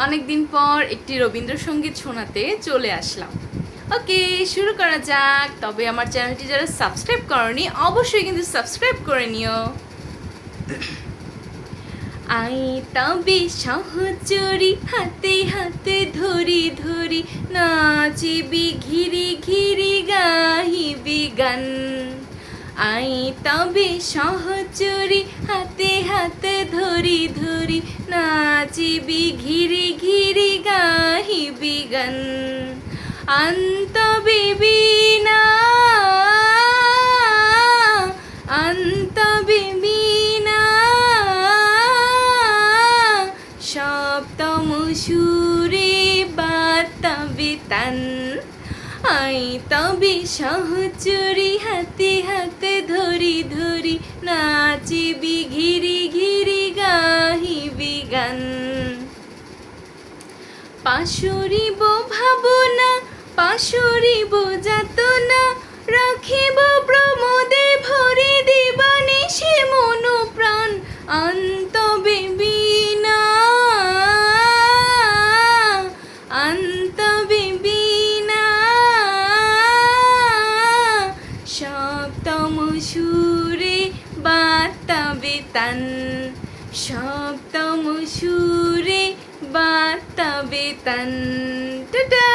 অনেক দিন পর একটি রবীন্দ্রসঙ্গীত শোনাতে চলে আসলাম। ওকে, শুরু করা যাক। তবে আমার চ্যানেলটি যারা সাবস্ক্রাইব করনি অবশ্যই কিন্তু সাবস্ক্রাইব করে নিও। আই তবে সহচরি হাতে হাতে ধরি ধরি নাচিবি ঘিরি ঘিরি গাহিবি গান। আই তবে সহচরি হাতে হাতে ধরি ধরি নাচিবি ঘিরি ঘিরি গাহিবি গান। আন্ত বিবিনা আন্ত বিবিনা সপ্তম সুরে বাতাবে তান। আই তবে সহচরি হাতে হাতে ধরি ধরি নাচিবি ঘিরি ঘিরি গাহিবি গান। পাশরিব ভাবনা পাশরিব যাতনা রাখিব প্রমোদে ভরে দিবানিশি মন প্রাণ। অন্ত বিবিনা অন্ত বিবিনা সপ্তম সুরে বাতাবে তান। সপ্তম সুরে বাতাবে তান। টাটা।